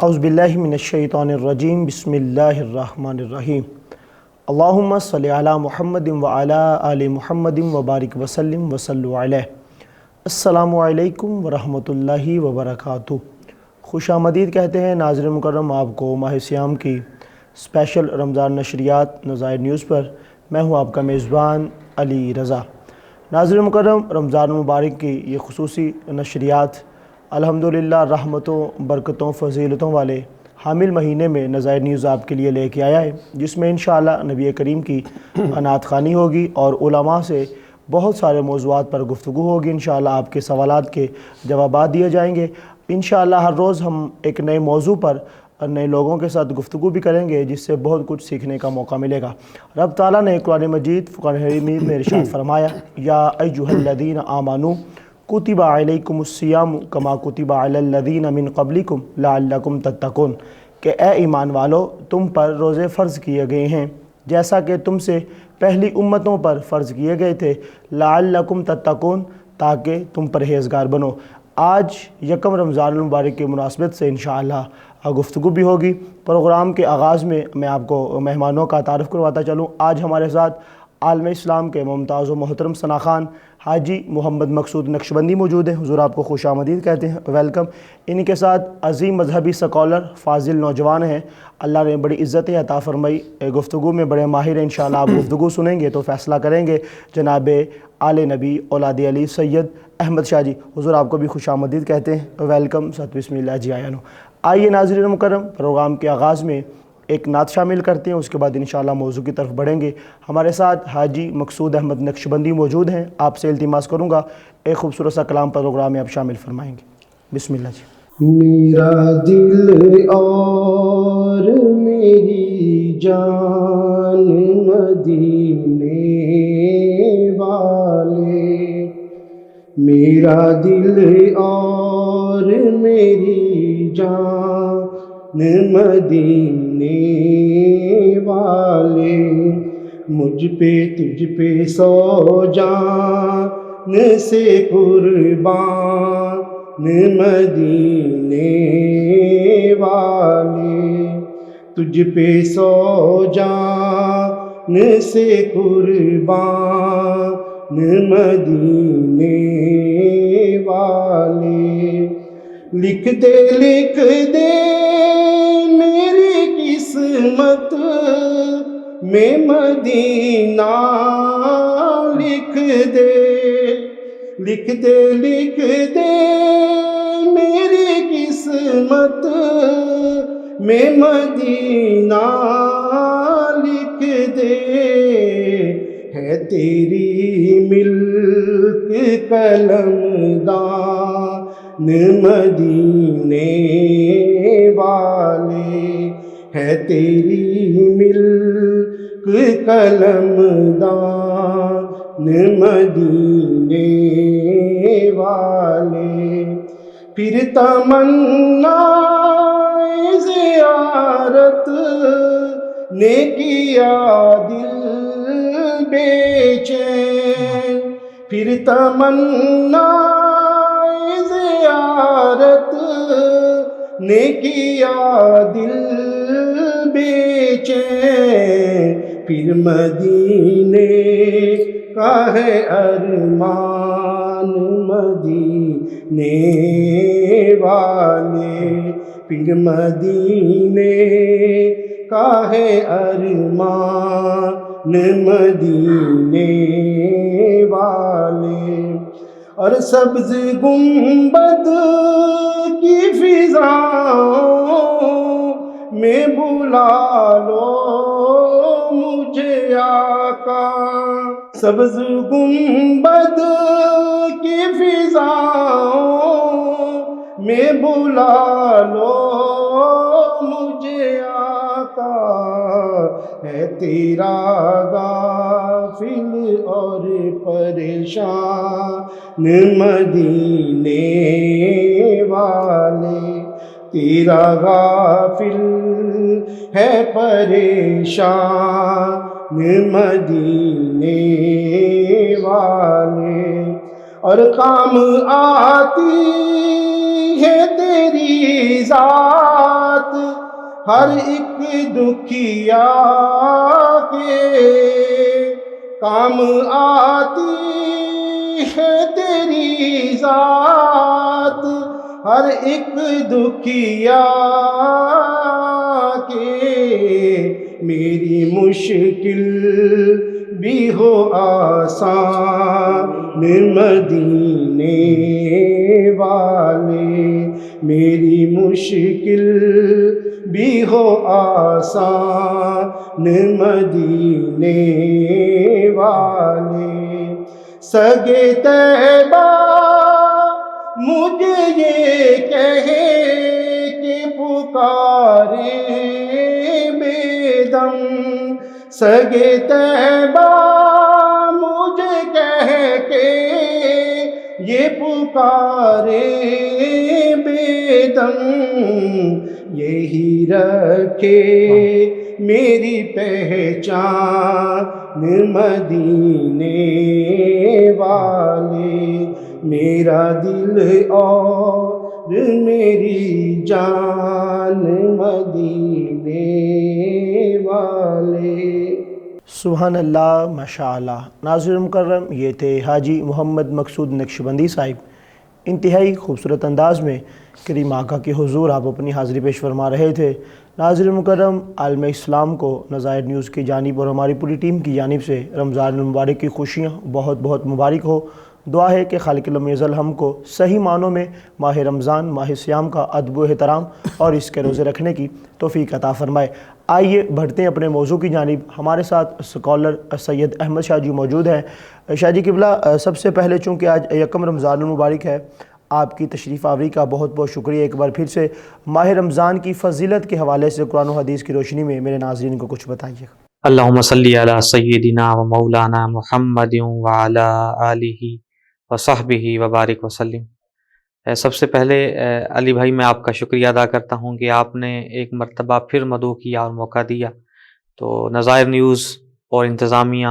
اعوذ باللہ من الشیطان الرجیم بسم اللہ الرحمن الرحیم اللہم صلی علی محمد وعلی آل محمد وبارک وسلم وصلوا علیہ۔ السلام علیکم ورحمۃ اللہ وبرکاتہ۔ خوش آمدید کہتے ہیں ناظرین مکرم آپ کو ماہ سیام کی اسپیشل رمضان نشریات نظائر نیوز پر۔ میں ہوں آپ کا میزبان علی رضا۔ ناظرین مکرم، رمضان مبارک کی یہ خصوصی نشریات الحمدللہ رحمتوں، برکتوں، فضیلتوں والے حامل مہینے میں نظائر نیوز آپ کے لیے لے کے آیا ہے، جس میں انشاءاللہ نبی کریم کی نعت خوانی ہوگی اور علماء سے بہت سارے موضوعات پر گفتگو ہوگی۔ انشاءاللہ آپ کے سوالات کے جوابات دیے جائیں گے۔ انشاءاللہ ہر روز ہم ایک نئے موضوع پر نئے لوگوں کے ساتھ گفتگو بھی کریں گے، جس سے بہت کچھ سیکھنے کا موقع ملے گا۔ رب تعالیٰ نے قرآن مجید فرقان حمید میں ارشاد فرمایا، یا ایھا الذین آمنوا کتب علیکم الصیام کما کتب علی الذین من قبلکم لعلکم تتقون، کہ اے ایمان والو، تم پر روزے فرض کیے گئے ہیں جیسا کہ تم سے پہلی امتوں پر فرض کیے گئے تھے، لعلکم تتقون، تاکہ تم پرہیزگار بنو۔ آج یکم رمضان المبارک کے مناسبت سے انشاءاللہ گفتگو بھی ہوگی۔ پروگرام کے آغاز میں میں آپ کو مہمانوں کا تعارف کرواتا چلوں۔ آج ہمارے ساتھ عالم اسلام کے ممتاز و محترم ثنا خان حاجی محمد مقصود نقشبندی موجود ہیں۔ حضور آپ کو خوش آمدید کہتے ہیں، ویلکم۔ ان کے ساتھ عظیم مذہبی سکولر فاضل نوجوان ہیں، اللہ نے بڑی عزتیں عطا فرمائی، گفتگو میں بڑے ماہر ہیں۔ انشاءاللہ آپ گفتگو سنیں گے تو فیصلہ کریں گے۔ جناب آل نبی اولاد علی سید احمد شاہ جی، حضور آپ کو بھی خوش آمدید کہتے ہیں، ویلکم۔ ست بسم اللہ جی آیا نو۔ آئیے ناظرین مکرم، پروگرام کے آغاز میں ایک نعت شامل کرتے ہیں، اس کے بعد انشاءاللہ موضوع کی طرف بڑھیں گے۔ ہمارے ساتھ حاجی مقصود احمد نقشبندی موجود ہیں، آپ سے التماس کروں گا ایک خوبصورت سا کلام پروگرام میں آپ شامل فرمائیں گے۔ بسم اللہ جی۔ میرا دل اور میری جان مدینے والے، میرا دل اور میری جان مدینے والے، مجھ پہ تجھ پہ سو جان سے قربان مدینے والے، تجھ پہ سو جان سے قربان مدینے والے۔ لکھ دے میری قسمت میں مدینہ، لکھ دے میری قسمت میں مدینہ، لکھ دے۔ ہے تیری ملک قلم دان مدینے والے، ہے تیری ملک قلم دان مدینے والے۔ پھر تمنا زیارت نے کیا دل بے چین، پھر تمنا زیارت نے کیا دل بے چین، پھر مدینے کا ہے ارمان مدینے والے، پھر مدینے کا ہے ارمان مدینے والے۔ اور سبز گنبد کی فضاؤں میں بلا لو مجھے آقا، سبز گنبد کی فضاؤں میں بلا لو مجھے آقا، ہے تیرا غافل اور پریشان مدینے والے، تیرا غافل ہے پریشان مدینے والے، اور کام آتی ہے تیری ذات ہر ایک دکھیا کے کام آتی ہے، تیری ذات ہر ایک دکھیا کے، میری مشکل بھی ہو آسان مدینے والے، میری مشکل بھی ہو آسان مدینے والے، سگے طیبہ مجھے یہ کہے کہ پکارے بے دم، سگے طیبہ مجھے کہہ کے یہ پکارے بے دم، یہی رکھے میری پہچان مدینے والے، میرا دل اور میری جان مدینے والے۔ سبحان اللہ، ماشاء اللہ۔ ناظرین مکرم، یہ تھے حاجی محمد مقصود نقشبندی صاحب، انتہائی خوبصورت انداز میں کریم آقا کے حضور آپ اپنی حاضری پیش فرما رہے تھے۔ ناظرین مکرم، عالم اسلام کو نظائر نیوز کی جانب اور ہماری پوری ٹیم کی جانب سے رمضان المبارک کی خوشیاں بہت بہت مبارک ہو۔ دعا ہے کہ خالق العالم ازل ہم کو صحیح معنوں میں ماہ رمضان، ماہ صیام کا ادب و احترام اور اس کے روزے رکھنے کی توفیق عطا فرمائے۔ آئیے بڑھتے ہیں اپنے موضوع کی جانب۔ ہمارے ساتھ اسکالر سید احمد شاہ جی موجود ہیں۔ شاہ جی قبلہ، سب سے پہلے چونکہ آج یکم رمضان المبارک ہے، آپ کی تشریف آوری کا بہت بہت شکریہ۔ ایک بار پھر سے ماہ رمضان کی فضیلت کے حوالے سے قرآن و حدیث کی روشنی میں میرے ناظرین کو کچھ بتائیے۔ اللہم صلی علی سیدنا و مولانا محمد وعلی آلہ وصحبہ وبارک وسلم۔ سب سے پہلے علی بھائی، میں آپ کا شکریہ ادا کرتا ہوں کہ آپ نے ایک مرتبہ پھر مدعو کیا اور موقع دیا۔ تو نظائر نیوز اور انتظامیہ،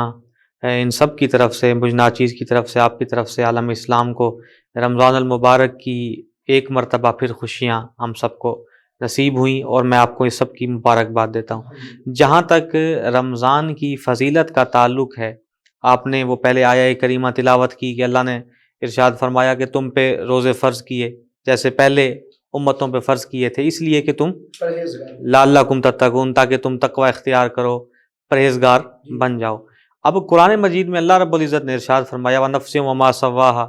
ان سب کی طرف سے، مجھ ناچیز کی طرف سے، آپ کی طرف سے عالم اسلام کو رمضان المبارک کی ایک مرتبہ پھر خوشیاں ہم سب کو نصیب ہوئیں، اور میں آپ کو اس سب کی مبارکباد دیتا ہوں۔ جہاں تک رمضان کی فضیلت کا تعلق ہے، آپ نے وہ پہلے آیہ کریمہ تلاوت کی کہ اللہ نے ارشاد فرمایا کہ تم پہ روزے فرض کیے جیسے پہلے امتوں پہ فرض کیے تھے، اس لیے کہ تم لعلکم تتقون، تاکہ تم تقوی اختیار کرو، پرہیزگار بن جاؤ۔ اب قرآن مجید میں اللہ رب العزت نے ارشاد فرمایا وَنَفْسٍ وَمَا سَوَّاهَا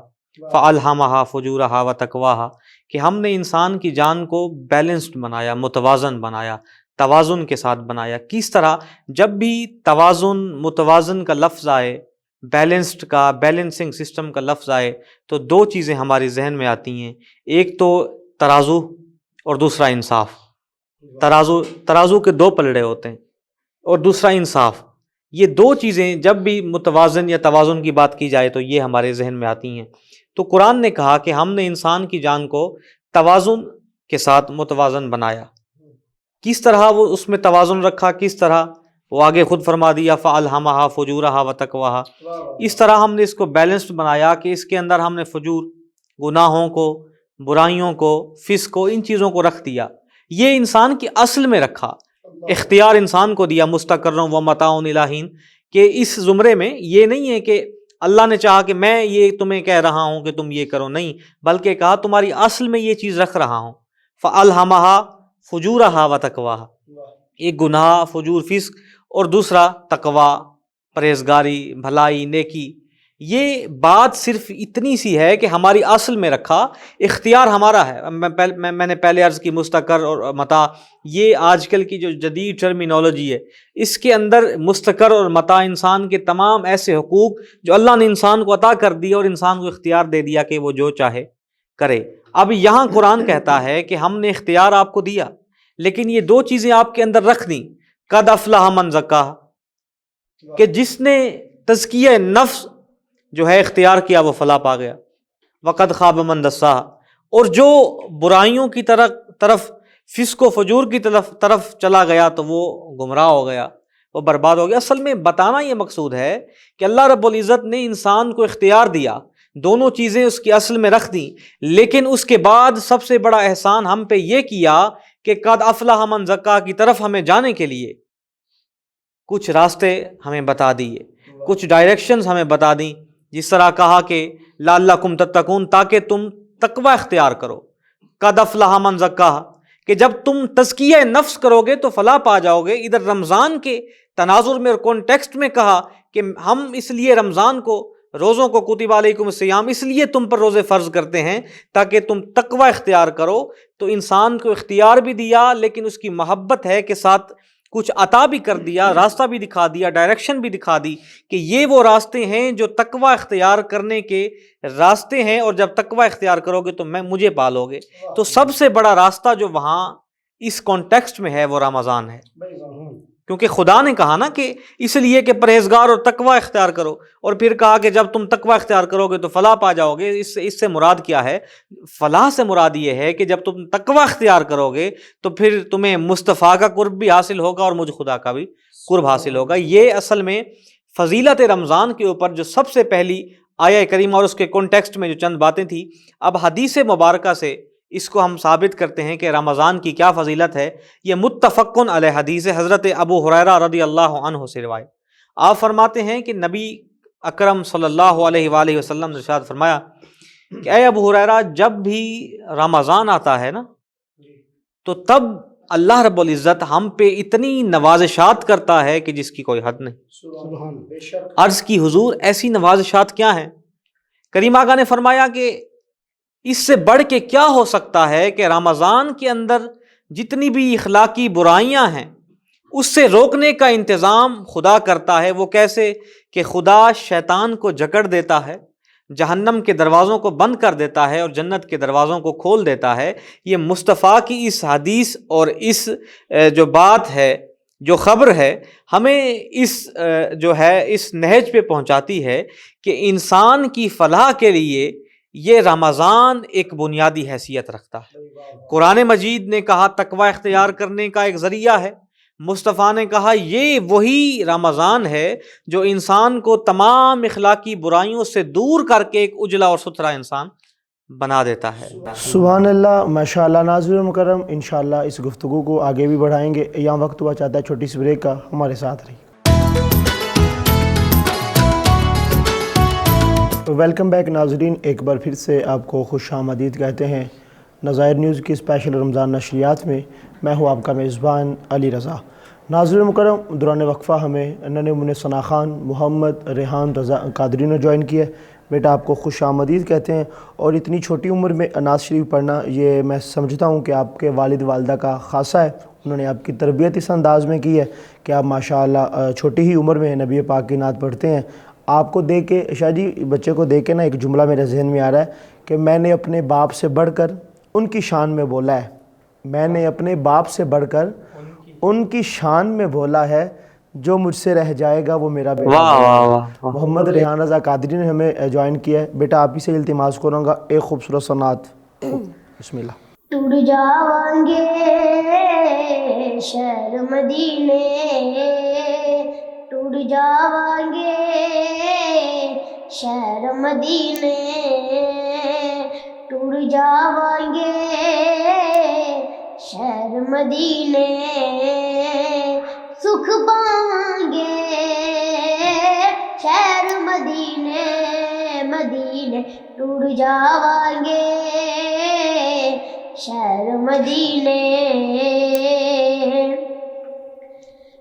فَأَلْهَمَهَا فُجُورَهَا وَتَقْوَاهَا، کہ ہم نے انسان کی جان کو بیلنسڈ بنایا، متوازن بنایا، توازن کے ساتھ بنایا۔ کس طرح؟ جب بھی توازن، متوازن کا لفظ آئے، بیلنسڈ کا، بیلنسنگ سسٹم کا لفظ آئے، تو دو چیزیں ہماری ذہن میں آتی ہیں، ایک تو ترازو اور دوسرا انصاف۔ ترازو کے دو پلڑے ہوتے ہیں، اور دوسرا انصاف۔ یہ دو چیزیں جب بھی متوازن یا توازن کی بات کی جائے تو یہ ہمارے ذہن میں آتی ہیں۔ تو قرآن نے کہا کہ ہم نے انسان کی جان کو توازن کے ساتھ متوازن بنایا۔ کس طرح وہ اس میں توازن رکھا، کس طرح وہ آگے خود فرما دیا فَأَلْهَمَهَا فُجُورَهَا وَتَقْوَاهَا۔ اس طرح ہم نے اس کو بیلنسڈ بنایا کہ اس کے اندر ہم نے فجور، گناہوں کو، برائیوں کو، فسق کو، ان چیزوں کو رکھ دیا۔ یہ انسان کی اصل میں رکھا، اختیار انسان کو دیا، مستقر ومتاع الی حین، کہ اس زمرے میں یہ نہیں ہے کہ اللہ نے چاہا کہ میں یہ تمہیں کہہ رہا ہوں کہ تم یہ کرو، نہیں، بلکہ کہا تمہاری اصل میں یہ چیز رکھ رہا ہوں۔ فَأَلْهَمَهَا فُجُورَهَا وَتَقْوَاهَا، ایک گناہ، فجور، فسق، اور دوسرا تقویٰ، پرہیزگاری، بھلائی، نیکی۔ یہ بات صرف اتنی سی ہے کہ ہماری اصل میں رکھا، اختیار ہمارا ہے۔ میں نے پہلے عرض کی مستقر اور متاع، یہ آج کل کی جو جدید ٹرمینالوجی ہے، اس کے اندر مستقر اور متاع انسان کے تمام ایسے حقوق جو اللہ نے انسان کو عطا کر دیا اور انسان کو اختیار دے دیا کہ وہ جو چاہے کرے۔ اب یہاں قرآن کہتا ہے کہ ہم نے اختیار آپ کو دیا، لیکن یہ دو چیزیں آپ کے اندر رکھ دیں، قد افلح من زکاہا، کہ جس نے تزکیہ نفس جو ہے اختیار کیا وہ فلاح پا گیا، وقد خاب من دساہا، اور جو برائیوں کی طرف، فسق و فجور کی طرف چلا گیا تو وہ گمراہ ہو گیا، وہ برباد ہو گیا۔ اصل میں بتانا یہ مقصود ہے کہ اللہ رب العزت نے انسان کو اختیار دیا، دونوں چیزیں اس کی اصل میں رکھ دیں، لیکن اس کے بعد سب سے بڑا احسان ہم پہ یہ کیا کہ قد افلح من زکا کی طرف ہمیں جانے کے لیے کچھ راستے ہمیں بتا دیے، کچھ ڈائریکشنز ہمیں بتا دیں، جس طرح کہا کہ لعلکم تتقون، تاکہ تم تقوی اختیار کرو، قد افلح من زکا، کہ جب تم تزکیہ نفس کرو گے تو فلاح پا جاؤ گے۔ ادھر رمضان کے تناظر میں اور کانٹیکسٹ میں کہا کہ ہم اس لیے رمضان کو، روزوں کو کتب علیکم الصیام، اس لیے تم پر روزے فرض کرتے ہیں تاکہ تم تقوی اختیار کرو۔ تو انسان کو اختیار بھی دیا، لیکن اس کی محبت ہے کہ ساتھ کچھ عطا بھی کر دیا، راستہ بھی دکھا دیا، ڈائریکشن بھی دکھا دی کہ یہ وہ راستے ہیں جو تقوی اختیار کرنے کے راستے ہیں، اور جب تقوی اختیار کرو گے تو مجھے پالو گے۔ تو سب سے بڑا راستہ جو وہاں اس کانٹیکسٹ میں ہے وہ رمضان ہے، کیونکہ خدا نے کہا نا کہ اس لیے کہ پرہیزگار اور تقوی اختیار کرو، اور پھر کہا کہ جب تم تقوی اختیار کرو گے تو فلاح پا جاؤ گے۔ اس سے مراد کیا ہے؟ فلاح سے مراد یہ ہے کہ جب تم تقوی اختیار کرو گے تو پھر تمہیں مصطفیٰ کا قرب بھی حاصل ہوگا اور مجھ خدا کا بھی قرب حاصل ہوگا۔ یہ اصل میں فضیلت رمضان کے اوپر جو سب سے پہلی آیہ کریمہ اور اس کے کانٹیکسٹ میں جو چند باتیں تھیں، اب حدیث مبارکہ سے اس کو ہم ثابت کرتے ہیں کہ رمضان کی کیا فضیلت ہے۔ یہ متفقن علیہ حدیث حضرت ابو ہریرہ رضی اللہ عنہ سے روایت، آپ فرماتے ہیں کہ نبی اکرم صلی اللہ علیہ وآلہ وسلم نے ارشاد فرمایا کہ اے ابو ہریرہ، جب بھی رمضان آتا ہے نا تو تب اللہ رب العزت ہم پہ اتنی نوازشات کرتا ہے کہ جس کی کوئی حد نہیں۔ عرض کی حضور ایسی نوازشات کیا ہیں؟ کریم آقا نے فرمایا کہ اس سے بڑھ کے کیا ہو سکتا ہے کہ رمضان کے اندر جتنی بھی اخلاقی برائیاں ہیں اس سے روکنے کا انتظام خدا کرتا ہے۔ وہ کیسے؟ کہ خدا شیطان کو جکڑ دیتا ہے، جہنم کے دروازوں کو بند کر دیتا ہے اور جنت کے دروازوں کو کھول دیتا ہے۔ یہ مصطفیٰ کی اس حدیث اور اس جو بات ہے، جو خبر ہے، ہمیں اس جو ہے اس نہج پہ پہنچاتی ہے کہ انسان کی فلاح کے لیے یہ رمضان ایک بنیادی حیثیت رکھتا ہے۔ قرآن مجید نے کہا تقوی اختیار کرنے کا ایک ذریعہ ہے، مصطفیٰ نے کہا یہ وہی رمضان ہے جو انسان کو تمام اخلاقی برائیوں سے دور کر کے ایک اجلا اور ستھرا انسان بنا دیتا ہے۔ سبحان اللہ، ماشاءاللہ۔ ناظرین مکرم، انشاءاللہ اس گفتگو کو آگے بھی بڑھائیں گے، یہاں وقت ہوا چاہتا ہے چھوٹی سی بریک کا، ہمارے ساتھ رہیے۔ ویلکم بیک ناظرین، ایک بار پھر سے آپ کو خوش آمدید کہتے ہیں نظائر نیوز کی اسپیشل رمضان نشریات میں۔ میں ہوں آپ کا میزبان علی رضا۔ ناظرین مکرم، دوران وقفہ ہمیں ننھے منع ثنا خان محمد ریحان رضا قادری نے جوائن کیا ہے۔ بیٹا آپ کو خوش آمدید کہتے ہیں، اور اتنی چھوٹی عمر میں نعت شریف پڑھنا یہ میں سمجھتا ہوں کہ آپ کے والد والدہ کا خاصہ ہے۔ انہوں نے آپ کی تربیت اس انداز میں کی ہے کہ آپ ماشاءاللہ چھوٹی ہی عمر میں نبی پاک کی نعت پڑھتے ہیں۔ آپ کو دیکھ کے شاہ جی، بچے کو دیکھ کے نا ایک جملہ میرے ذہن میں آ رہا ہے کہ میں نے اپنے باپ سے بڑھ کر ان کی شان میں بولا ہے، میں نے اپنے باپ سے بڑھ کر ان کی شان میں بولا ہے، جو مجھ سے رہ جائے گا وہ میرا بیٹا۔ واہ واہ واہ۔ محمد ریحان رضا قادری نے ہمیں جوائن کیا ہے۔ بیٹا آپ ہی سے التماس کروں گا ایک خوبصورت سا نعت، بسم اللہ۔ ٹوٹ جاؤں گے شہر مدینے، ٹوٹ جاؤں گے شہر مدینے، ٹوٹ جاؤں گے شہر مدینے، سکھ پاؤں گے شہر مدینے، مدینے ٹوٹ جاؤں گے شہر مدینے،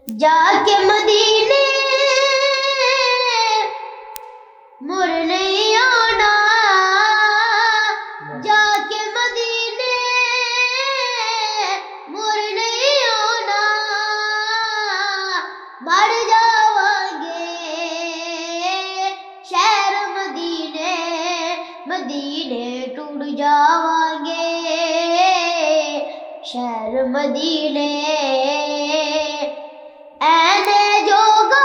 جا کے مدینے مر نہیں آنا، جا کے مدینے مر نہیں آنا، مر جاؤں گے شہر مدینے، مدینے ٹوٹ جاؤں گے شہر مدینے، اینے جوگا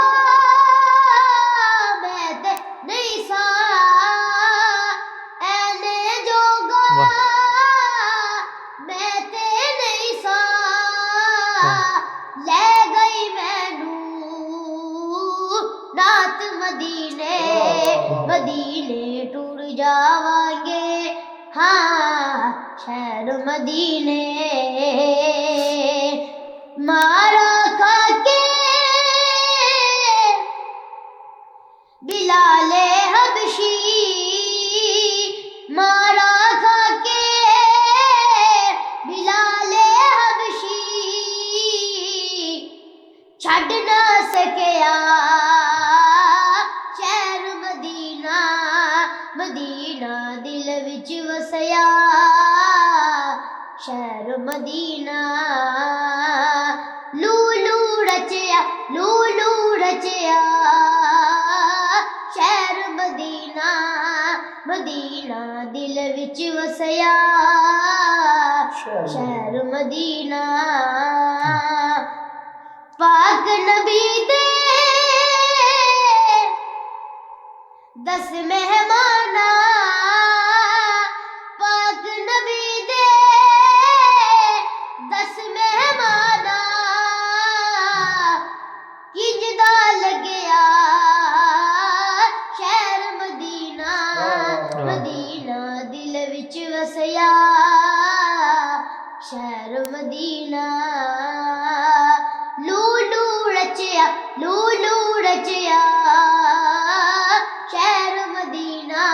میں تے نہیں سا، اینے جوگا میں تے نہیں سا، لے گئی مینوں نعت مدینے، مدینے ٹوٹ جا شہر مدینے مارا کھا کے بلال حبشی مارا کھا کے بلال حبشی چھڈ نہ سکیا شہر مدینہ مدینہ دل وچ وسیا شہر مدینہ لولو رچیا شہر مدینہ مدینہ دل وچ وسیا شہر مدینہ پاک نبی دے 10 مہمان پاک نبی دے 10 مہمان کنجدا لگیا شہر مدینہ مدینہ دل وچ وسیا شہر مدینہ لولو رچیا شہر مدینہ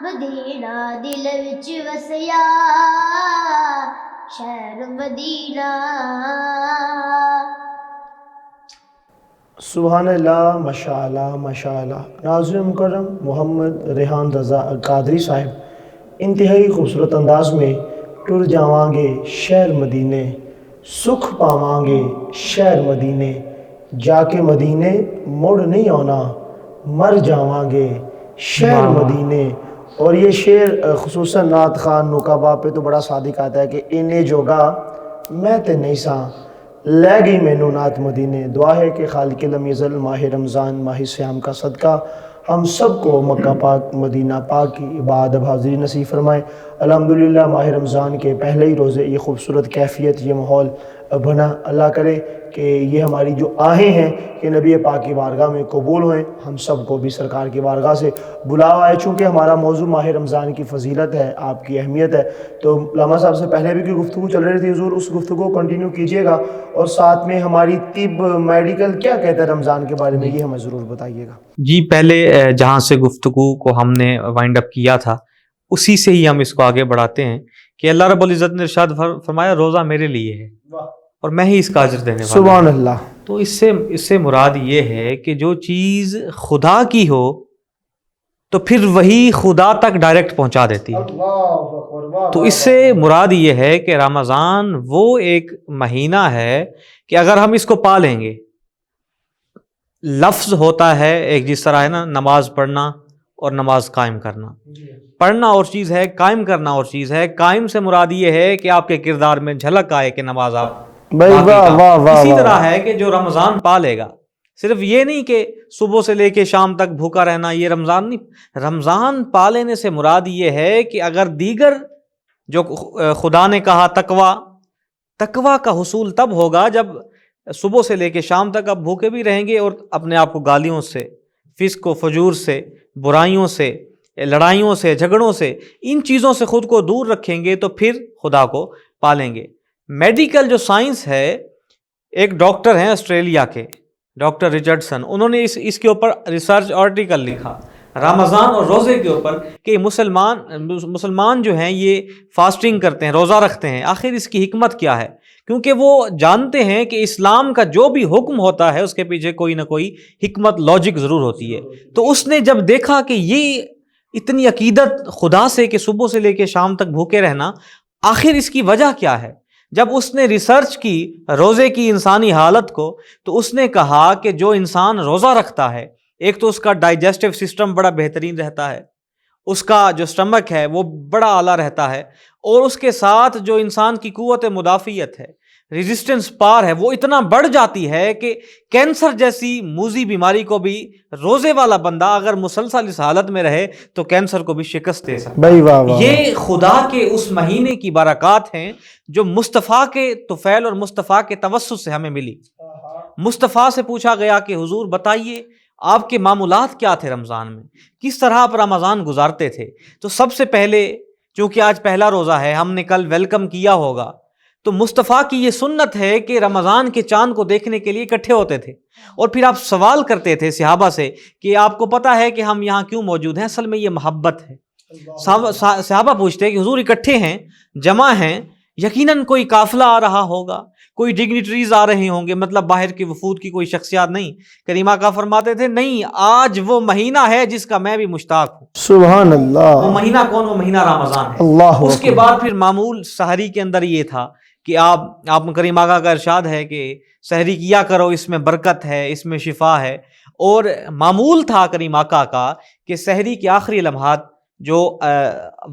مدینہ دل وچ وسیا شہر مدینہ سبحان اللہ، ماشاء اللہ ماشاء اللہ۔ ناظرین مکرم، محمد ریحان رضا قادری صاحب انتہائی خوبصورت انداز میں ٹر جاواں گے شہر مدینے، سکھ پاواں گے شہر مدینے، جا کے مدینے مڑ نہیں آنا، مر جاواں گے شہر مدینے۔ اور یہ شعر خصوصاً نعت خان نقبہ پہ تو بڑا صادق آتا ہے کہ انے جوگا میں تے نہیں ساں، لے گئی مینوں نعت مدینے۔ دعا ہے کہ خالق لم یزل ماہ رمضان ماہ سیام کا صدقہ ہم سب کو مکہ پاک مدینہ پاک کی عبادت اب حاضری نصیب فرمائے۔ الحمدللہ ماہ رمضان کے پہلے ہی روزے یہ خوبصورت کیفیت، یہ ماحول بنا۔ اللہ کرے کہ یہ ہماری جو آہیں ہیں کہ نبی پاک کی بارگاہ میں قبول ہوئیں، ہم سب کو بھی سرکار کی بارگاہ سے بلاوا ہے۔ چونکہ ہمارا موضوع ماہ رمضان کی فضیلت ہے، آپ کی اہمیت ہے، تو علامہ صاحب سے پہلے بھی کوئی گفتگو چل رہی تھی حضور، اس گفتگو کو کنٹینیو کیجئے گا، اور ساتھ میں ہماری طب میڈیکل کیا کہتا ہے رمضان کے بارے میں، یہ ہمیں ضرور بتائیے گا۔ جی، پہلے جہاں سے گفتگو کو ہم نے وائنڈ اپ کیا تھا اسی سے ہی ہم اس کو آگے بڑھاتے ہیں کہ اللہ رب العزت نے ارشاد فرمایا روزہ میرے لیے ہے اور میں ہی اس کا اجر دینے والا ہوں۔ سبحان اللہ۔ تو اس سے مراد یہ ہے کہ جو چیز خدا کی ہو تو پھر وہی خدا تک ڈائریکٹ پہنچا دیتی ہے۔ تو اس سے مراد یہ ہے کہ رمضان وہ ایک مہینہ ہے کہ اگر ہم اس کو پا لیں گے، لفظ ہوتا ہے ایک جس طرح ہے نا، نماز پڑھنا اور نماز قائم کرنا، پڑھنا اور چیز ہے، قائم کرنا اور چیز ہے۔ قائم سے مراد یہ ہے کہ آپ کے کردار میں جھلک آئے کہ نماز آپ اسی طرح ہے کہ جو رمضان پا لے گا، صرف یہ نہیں کہ صبح سے لے کے شام تک بھوکا رہنا، یہ رمضان نہیں۔ رمضان پا لینے سے مراد یہ ہے کہ اگر دیگر جو خدا نے کہا تقوی کا حصول تب ہوگا جب صبح سے لے کے شام تک آپ بھوکے بھی رہیں گے اور اپنے آپ کو گالیوں سے، فسق و فجور سے، برائیوں سے، لڑائیوں سے، جھگڑوں سے، ان چیزوں سے خود کو دور رکھیں گے تو پھر خدا کو پالیں گے۔ میڈیکل جو سائنس ہے، ایک ڈاکٹر ہیں آسٹریلیا کے، ڈاکٹر رچرڈسن، انہوں نے اس کے اوپر ریسرچ آرٹیکل لکھا رمضان اور روزے کے اوپر کہ مسلمان جو ہیں یہ فاسٹنگ کرتے ہیں، روزہ رکھتے ہیں، آخر اس کی حکمت کیا ہے؟ کیونکہ وہ جانتے ہیں کہ اسلام کا جو بھی حکم ہوتا ہے اس کے پیچھے کوئی نہ کوئی حکمت، لاجک ضرور ہوتی ہے۔ تو اس نے جب دیکھا کہ یہ اتنی عقیدت خدا سے کہ صبح سے لے کے شام تک بھوکے رہنا، آخر اس کی وجہ کیا ہے؟ جب اس نے ریسرچ کی روزے کی انسانی حالت کو، تو اس نے کہا کہ جو انسان روزہ رکھتا ہے، ایک تو اس کا ڈائجسٹو سسٹم بڑا بہترین رہتا ہے، اس کا جو سٹمک ہے وہ بڑا اعلیٰ رہتا ہے، اور اس کے ساتھ جو انسان کی قوت مدافعت ہے، ریزسٹنس پار ہے، وہ اتنا بڑھ جاتی ہے کہ کینسر جیسی موذی بیماری کو بھی روزے والا بندہ اگر مسلسل اس حالت میں رہے تو کینسر کو بھی شکست دے سکتا ہے۔ یہ خدا کے اس مہینے کی برکات ہیں جو مصطفیٰ کے طفیل اور مصطفیٰ کے توسط سے ہمیں ملی۔ مصطفیٰ سے پوچھا گیا کہ حضور بتائیے آپ کے معمولات کیا تھے رمضان میں، کس طرح آپ رمضان گزارتے تھے؟ تو سب سے پہلے چونکہ آج پہلا روزہ ہے، ہم نے کل ویلکم کیا ہوگا، تو مصطفیٰ کی یہ سنت ہے کہ رمضان کے چاند کو دیکھنے کے لیے اکٹھے ہوتے تھے، اور پھر آپ سوال کرتے تھے صحابہ سے کہ آپ کو پتہ ہے کہ ہم یہاں کیوں موجود ہیں؟ اصل میں یہ محبت ہے۔ صحابہ پوچھتے ہیں کہ حضور اکٹھے ہیں، جمع ہیں، یقیناً کوئی قافلہ آ رہا ہوگا، کوئی ڈگنیٹریز آ رہے ہوں گے، مطلب باہر کے وفود کی کوئی شخصیات نہیں۔ کریم آقا فرماتے تھے نہیں، آج وہ مہینہ ہے جس کا میں بھی مشتاق ہوں۔ سبحان اللہ۔ وہ مہینہ کون؟ وہ مہینہ رمضان ہے۔ اللہ اس کے بعد پھر معمول سحری کے اندر یہ تھا کہ آپ کریم آقا کا ارشاد ہے کہ سحری کیا کرو، اس میں برکت ہے، اس میں شفا ہے، اور معمول تھا کریم آقا کا کہ سحری کے آخری لمحات جو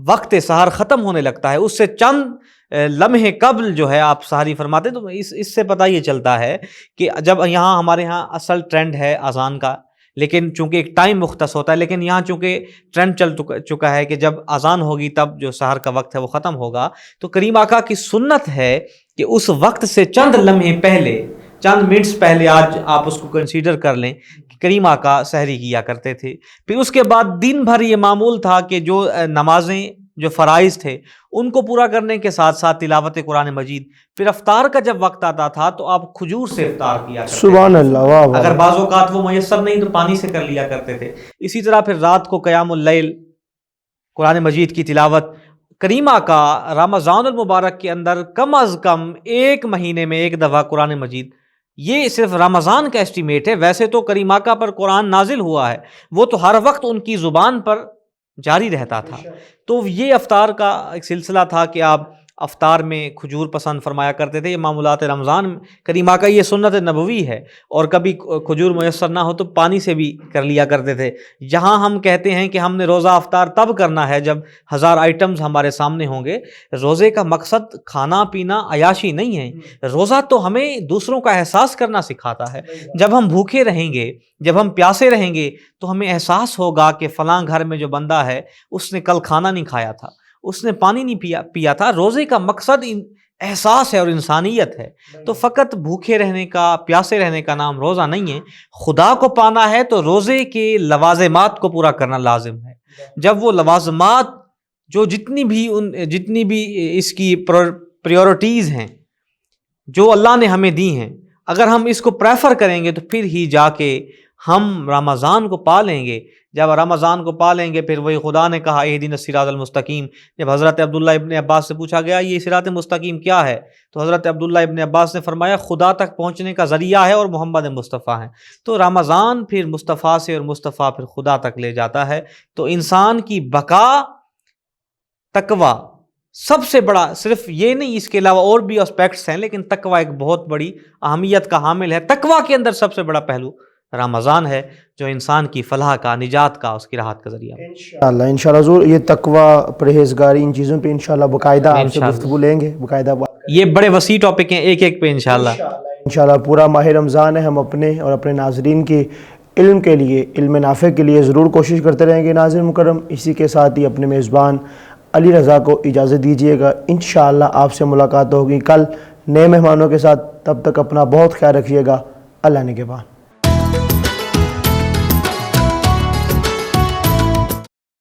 وقت سحر ختم ہونے لگتا ہے اس سے چند لمحے قبل جو ہے آپ سحری فرماتے ہیں۔ تو اس سے پتہ یہ چلتا ہے کہ جب یہاں ہمارے ہاں اصل ٹرینڈ ہے اذان کا، لیکن چونکہ ایک ٹائم مختص ہوتا ہے، لیکن یہاں چونکہ ٹرینڈ چل چکا ہے کہ جب اذان ہوگی تب جو سحر کا وقت ہے وہ ختم ہوگا، تو کریم آقا کی سنت ہے کہ اس وقت سے چند لمحے پہلے، چند منٹس پہلے، آج آپ اس کو کنسیڈر کر لیں کہ کریم آقا سحری کیا کرتے تھے۔ پھر اس کے بعد دن بھر یہ معمول تھا کہ جو نمازیں، جو فرائض تھے ان کو پورا کرنے کے ساتھ ساتھ تلاوت قرآن مجید۔ پھر افطار کا جب وقت آتا تھا تو آپ کھجور سے افطار کیا کرتے تھے۔ سبحان اللہ، واہ واہ۔ اگر بعض اوقات وہ میسر نہیں تو پانی سے کر لیا کرتے تھے۔ اسی طرح پھر رات کو قیام اللیل، قرآن مجید کی تلاوت۔ کریم آقا رمضان المبارک کے اندر کم از کم ایک مہینے میں ایک دفعہ قرآن مجید، یہ صرف رمضان کا اسٹیمیٹ ہے، ویسے تو کریم آقا پر قرآن نازل ہوا ہے، وہ تو ہر وقت ان کی زبان پر جاری رہتا تھا۔ تو یہ افطار کا ایک سلسلہ تھا کہ آپ افطار میں کھجور پسند فرمایا کرتے تھے۔ یہ معمولات رمضان کریم آقا یہ سنت نبوی ہے، اور کبھی کھجور میسر نہ ہو تو پانی سے بھی کر لیا کرتے تھے۔ جہاں ہم کہتے ہیں کہ ہم نے روزہ افطار تب کرنا ہے جب 1000 آئٹمز ہمارے سامنے ہوں گے، روزے کا مقصد کھانا پینا عیاشی نہیں ہے۔ روزہ تو ہمیں دوسروں کا احساس کرنا سکھاتا ہے۔ جب ہم بھوکے رہیں گے، جب ہم پیاسے رہیں گے تو ہمیں احساس ہوگا کہ فلاں گھر میں جو بندہ ہے اس نے کل کھانا نہیں کھایا تھا، اس نے پانی نہیں پیا تھا۔ روزے کا مقصد احساس ہے اور انسانیت ہے۔ تو فقط بھوکے رہنے کا، پیاسے رہنے کا نام روزہ نہیں ہے۔ خدا کو پانا ہے تو روزے کے لوازمات کو پورا کرنا لازم ہے۔ جب وہ لوازمات جو جتنی بھی اس کی پریورٹیز ہیں جو اللہ نے ہمیں دی ہیں، اگر ہم اس کو پریفر کریں گے تو پھر ہی جا کے ہم رمضان کو پا لیں گے۔ جب رمضان کو پا لیں گے پھر وہی خدا نے کہا اہدنا الصراط المستقیم۔ جب حضرت عبداللہ ابن عباس سے پوچھا گیا یہ صراط مستقیم کیا ہے، تو حضرت عبداللہ ابن عباس نے فرمایا خدا تک پہنچنے کا ذریعہ ہے اور محمد مصطفیٰ ہیں۔ تو رمضان پھر مصطفیٰ سے اور مصطفیٰ پھر خدا تک لے جاتا ہے۔ تو انسان کی بقا تقوی سب سے بڑا، صرف یہ نہیں، اس کے علاوہ اور بھی اسپیکٹس ہیں، لیکن تقوی ایک بہت بڑی اہمیت کا حامل ہے۔ تقوی کے اندر سب سے بڑا پہلو رمضان ہے جو انسان کی فلاح کا، نجات کا، اس کی راحت کا ذریعہ ہے۔ انشاءاللہ حضور یہ تقوی، پرہیزگاری، ان چیزوں پہ انشاءاللہ باقاعدہ آپ سے گفتگو لیں گے، باقاعدہ یہ بڑے وسیع ٹاپک ہیں، ایک ایک پہ انشاءاللہ۔ انشاءاللہ پورا ماہ رمضان ہے، ہم اپنے اور اپنے ناظرین کے علم کے لیے، علم نافع کے لیے ضرور کوشش کرتے رہیں گے۔ ناظرین مکرم، اسی کے ساتھ ہی اپنے میزبان علی رضا کو اجازت دیجیے گا۔ انشاءاللہ آپ سے ملاقات ہوگی کل نئے مہمانوں کے ساتھ۔ تب تک اپنا بہت خیال رکھیے گا۔ اللہ نگہبان۔